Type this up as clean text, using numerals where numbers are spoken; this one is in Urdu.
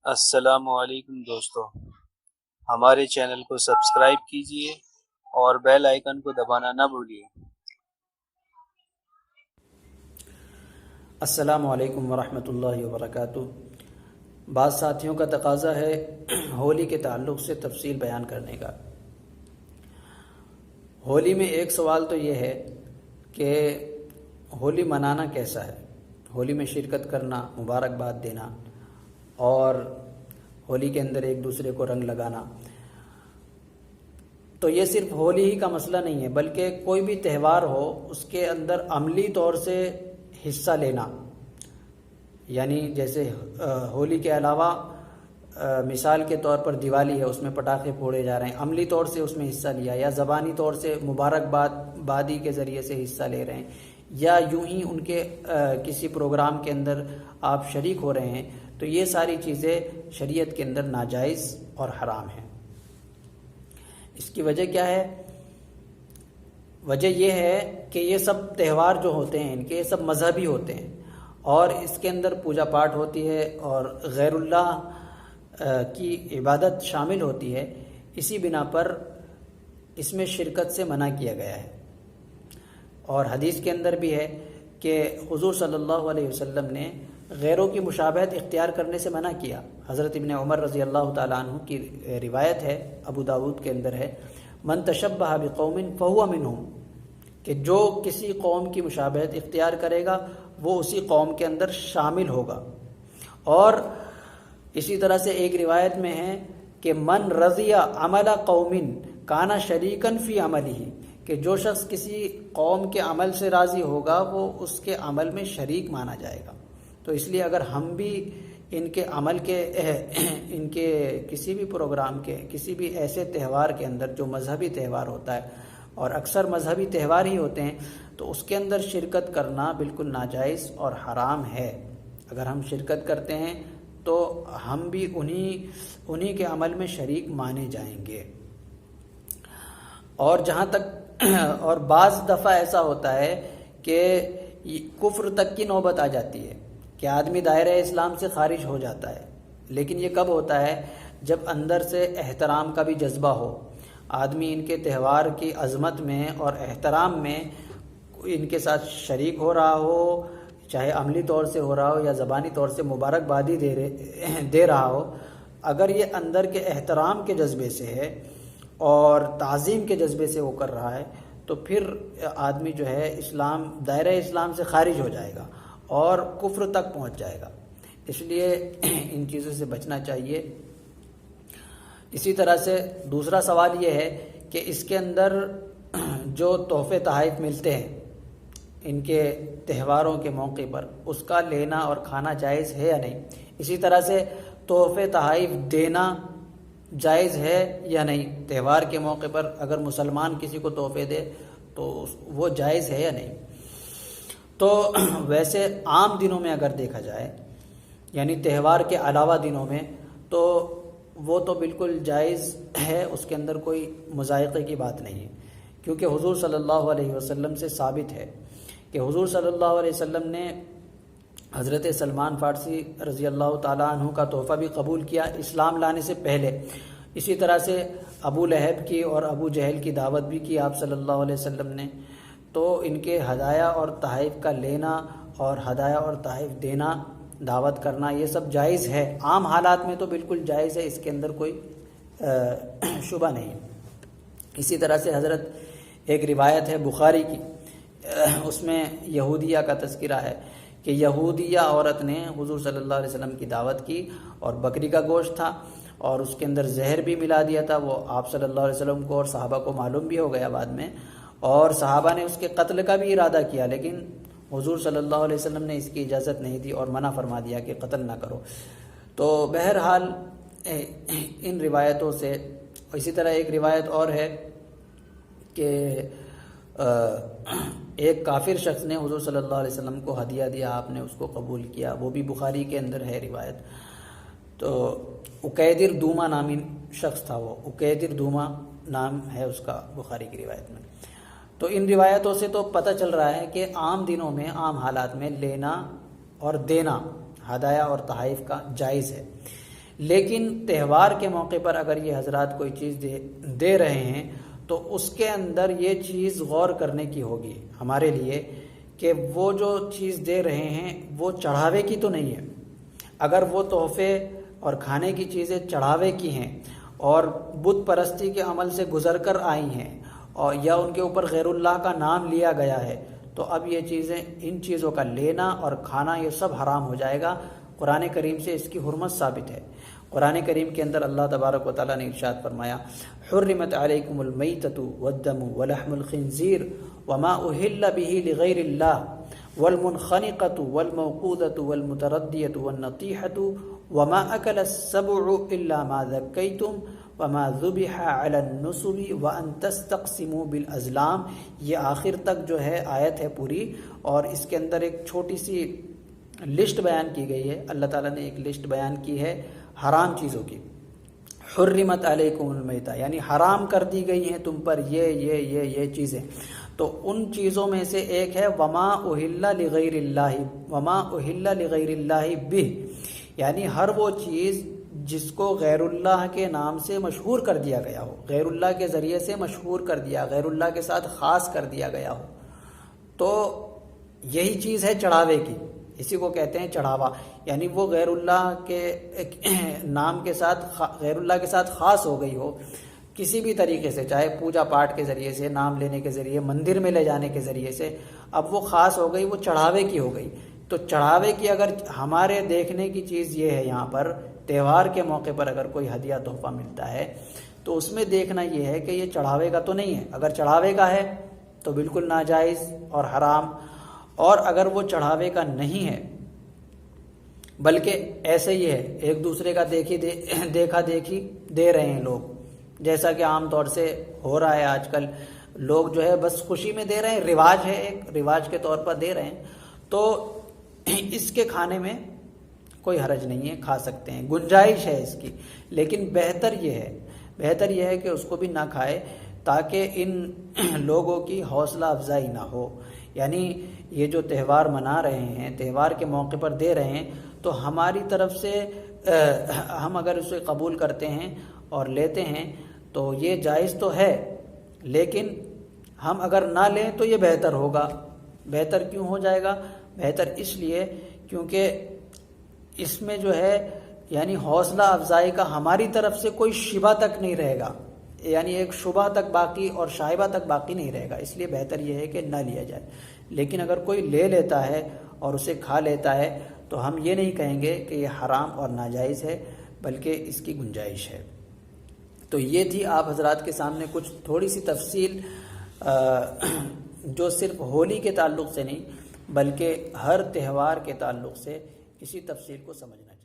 السلام علیکم دوستو، ہمارے چینل کو سبسکرائب کیجئے اور بیل آئیکن کو دبانا نہ بھولیے۔ السلام علیکم ورحمۃ اللہ وبرکاتہ۔ بعض ساتھیوں کا تقاضا ہے ہولی کے تعلق سے تفصیل بیان کرنے کا۔ ہولی میں ایک سوال تو یہ ہے کہ ہولی منانا کیسا ہے، ہولی میں شرکت کرنا، مبارکباد دینا اور ہولی کے اندر ایک دوسرے کو رنگ لگانا، تو یہ صرف ہولی ہی کا مسئلہ نہیں ہے، بلکہ کوئی بھی تہوار ہو اس کے اندر عملی طور سے حصہ لینا، یعنی جیسے ہولی کے علاوہ مثال کے طور پر دیوالی ہے، اس میں پٹاخے پھوڑے جا رہے ہیں، عملی طور سے اس میں حصہ لیا، یا زبانی طور سے مبارکبادی کے ذریعے سے حصہ لے رہے ہیں، یا یوں ہی ان کے کسی پروگرام کے اندر آپ شریک ہو رہے ہیں، تو یہ ساری چیزیں شریعت کے اندر ناجائز اور حرام ہیں۔ اس کی وجہ کیا ہے؟ وجہ یہ ہے کہ یہ سب تہوار جو ہوتے ہیں ان کے سب مذہبی ہوتے ہیں، اور اس کے اندر پوجا پاٹ ہوتی ہے اور غیر اللہ کی عبادت شامل ہوتی ہے، اسی بنا پر اس میں شرکت سے منع کیا گیا ہے۔ اور حدیث کے اندر بھی ہے کہ حضور صلی اللہ علیہ وسلم نے غیروں کی مشابہت اختیار کرنے سے منع کیا۔ حضرت ابن عمر رضی اللہ تعالیٰ عنہ کی روایت ہے، ابو داود کے اندر ہے، من تشبہ بقوم فہو منہم، کہ جو کسی قوم کی مشابہت اختیار کرے گا وہ اسی قوم کے اندر شامل ہوگا۔ اور اسی طرح سے ایک روایت میں ہے کہ من رضی عمل قوم کانا شریکن فی عملہ، کہ جو شخص کسی قوم کے عمل سے راضی ہوگا وہ اس کے عمل میں شریک مانا جائے گا۔ تو اس لیے اگر ہم بھی ان کے عمل کے ان کے کسی بھی پروگرام کے کسی بھی ایسے تہوار کے اندر جو مذہبی تہوار ہوتا ہے، اور اکثر مذہبی تہوار ہی ہوتے ہیں، تو اس کے اندر شرکت کرنا بالکل ناجائز اور حرام ہے۔ اگر ہم شرکت کرتے ہیں تو ہم بھی انہی کے عمل میں شریک مانے جائیں گے۔ اور جہاں تک اور بعض دفعہ ایسا ہوتا ہے کہ کفر تک کی نوبت آ جاتی ہے کہ آدمی دائرہ اسلام سے خارج ہو جاتا ہے، لیکن یہ کب ہوتا ہے؟ جب اندر سے احترام کا بھی جذبہ ہو، آدمی ان کے تہوار کی عظمت میں اور احترام میں ان کے ساتھ شریک ہو رہا ہو، چاہے عملی طور سے ہو رہا ہو یا زبانی طور سے مبارکبادی دے رہا ہو۔ اگر یہ اندر کے احترام کے جذبے سے ہے اور تعظیم کے جذبے سے وہ کر رہا ہے، تو پھر آدمی جو ہے دائرہ اسلام سے خارج ہو جائے گا اور کفر تک پہنچ جائے گا۔ اس لیے ان چیزوں سے بچنا چاہیے۔ اسی طرح سے دوسرا سوال یہ ہے کہ اس کے اندر جو تحفے تحائف ملتے ہیں ان کے تہواروں کے موقع پر، اس کا لینا اور کھانا جائز ہے یا نہیں؟ اسی طرح سے تحفے تحائف دینا جائز ہے یا نہیں؟ تہوار کے موقع پر اگر مسلمان کسی کو تحفے دے تو وہ جائز ہے یا نہیں؟ تو ویسے عام دنوں میں اگر دیکھا جائے، یعنی تہوار کے علاوہ دنوں میں، تو وہ تو بالکل جائز ہے، اس کے اندر کوئی مضائقے کی بات نہیں ہے، کیونکہ حضور صلی اللہ علیہ وسلم سے ثابت ہے کہ حضور صلی اللہ علیہ وسلم نے حضرت سلمان فارسی رضی اللہ تعالیٰ عنہ کا تحفہ بھی قبول کیا اسلام لانے سے پہلے۔ اسی طرح سے ابو لہب کی اور ابو جہل کی دعوت بھی کی آپ صلی اللہ علیہ وسلم نے، تو ان کے ہدایہ اور تحائف کا لینا اور ہدایہ اور تحائف دینا، دعوت کرنا، یہ سب جائز ہے، عام حالات میں تو بالکل جائز ہے، اس کے اندر کوئی شبہ نہیں۔ اسی طرح سے حضرت ایک روایت ہے بخاری کی، اس میں یہودیہ کا تذکرہ ہے کہ یہودیہ عورت نے حضور صلی اللہ علیہ وسلم کی دعوت کی، اور بکری کا گوشت تھا اور اس کے اندر زہر بھی ملا دیا تھا، وہ آپ صلی اللہ علیہ وسلم کو اور صحابہ کو معلوم بھی ہو گیا بعد میں، اور صحابہ نے اس کے قتل کا بھی ارادہ کیا، لیکن حضور صلی اللہ علیہ وسلم نے اس کی اجازت نہیں دی اور منع فرما دیا کہ قتل نہ کرو۔ تو بہرحال ان روایتوں سے، اسی طرح ایک روایت اور ہے کہ ایک کافر شخص نے حضور صلی اللہ علیہ وسلم کو ہدیہ دیا، آپ نے اس کو قبول کیا، وہ بھی بخاری کے اندر ہے روایت۔ تو عقیدر دوما نامی شخص تھا، وہ عقیدر دوما نام ہے اس کا بخاری کی روایت میں۔ تو ان روایتوں سے تو پتہ چل رہا ہے کہ عام دنوں میں، عام حالات میں لینا اور دینا ہدایہ اور تحائف کا جائز ہے، لیکن تہوار کے موقع پر اگر یہ حضرات کوئی چیز دے رہے ہیں تو اس کے اندر یہ چیز غور کرنے کی ہوگی ہمارے لیے کہ وہ جو چیز دے رہے ہیں وہ چڑھاوے کی تو نہیں ہے۔ اگر وہ تحفے اور کھانے کی چیزیں چڑھاوے کی ہیں اور بت پرستی کے عمل سے گزر کر آئی ہیں اور یا ان کے اوپر غیر اللہ کا نام لیا گیا ہے تو اب یہ چیزیں، ان چیزوں کا لینا اور کھانا یہ سب حرام ہو جائے گا۔ قرآن کریم سے اس کی حرمت ثابت ہے۔ قرآن کریم کے اندر اللہ تبارک و تعالیٰ نے ارشاد فرمایا حرمت علیکم المیتۃ والدم ولحم الخنزیر وما اہل بہ لغیر اللہ والمنخنقۃ والموقوذۃ والمتردیۃ والنطیحۃ وما اکل السبع الا ما ذکیتم وما ذبح علی النصب وان تستقسموا بالازلام۔ یہ آخر تک جو ہے آیت ہے پوری، اور اس کے اندر ایک چھوٹی سی لسٹ بیان کی گئی ہے۔ اللہ تعالیٰ نے ایک لسٹ بیان کی ہے حرام چیزوں کی۔ حرمت علیکم المیتہ یعنی حرام کر دی گئی ہیں تم پر یہ چیزیں۔ تو ان چیزوں میں سے ایک ہے وما اہل لغیر اللہ، وما اہل لغیر اللہ بہ، یعنی ہر وہ چیز جس کو غیر اللہ کے نام سے مشہور کر دیا گیا ہو، غیر اللہ کے ذریعے سے مشہور کر دیا، غیر اللہ کے ساتھ خاص کر دیا گیا ہو، تو یہی چیز ہے چڑھاوے کی۔ اسی کو کہتے ہیں چڑھاوا، یعنی وہ غیر اللہ کے نام کے ساتھ، غیر اللہ کے ساتھ خاص ہو گئی ہو کسی بھی طریقے سے، چاہے پوجا پاٹ کے ذریعے سے، نام لینے کے ذریعے، مندر میں لے جانے کے ذریعے سے، اب وہ خاص ہو گئی، وہ چڑھاوے کی ہو گئی۔ تو چڑھاوے کی اگر ہمارے دیکھنے کی چیز یہ ہے، یہاں پر تہوار کے موقع پر اگر کوئی ہدیہ تحفہ ملتا ہے تو اس میں دیکھنا یہ ہے کہ یہ چڑھاوے کا تو نہیں ہے۔ اگر چڑھاوے کا ہے تو بالکل ناجائز اور حرام، اور اگر وہ چڑھاوے کا نہیں ہے بلکہ ایسے ہی ہے ایک دوسرے کا دیکھا دیکھی دے رہے ہیں لوگ، جیسا کہ عام طور سے ہو رہا ہے آج کل، لوگ جو ہے بس خوشی میں دے رہے ہیں، رواج ہے، ایک رواج کے طور پر دے رہے ہیں، تو اس کے کھانے میں کوئی حرج نہیں ہے، کھا سکتے ہیں، گنجائش ہے اس کی، لیکن بہتر یہ ہے کہ اس کو بھی نہ کھائے تاکہ ان لوگوں کی حوصلہ افزائی نہ ہو۔ یعنی یہ جو تہوار منا رہے ہیں، تہوار کے موقع پر دے رہے ہیں، تو ہماری طرف سے ہم اگر اسے قبول کرتے ہیں اور لیتے ہیں تو یہ جائز تو ہے، لیکن ہم اگر نہ لیں تو یہ بہتر ہوگا۔ بہتر کیوں ہو جائے گا؟ بہتر اس لیے کیونکہ اس میں جو ہے یعنی حوصلہ افزائی کا ہماری طرف سے کوئی شبہ تک نہیں رہے گا، یعنی ایک شبہ تک باقی اور شائبہ تک باقی نہیں رہے گا، اس لیے بہتر یہ ہے کہ نہ لیا جائے۔ لیکن اگر کوئی لے لیتا ہے اور اسے کھا لیتا ہے تو ہم یہ نہیں کہیں گے کہ یہ حرام اور ناجائز ہے، بلکہ اس کی گنجائش ہے۔ تو یہ تھی آپ حضرات کے سامنے کچھ تھوڑی سی تفصیل، جو صرف ہولی کے تعلق سے نہیں بلکہ ہر تہوار کے تعلق سے اسی تفصیل کو سمجھنا ہے۔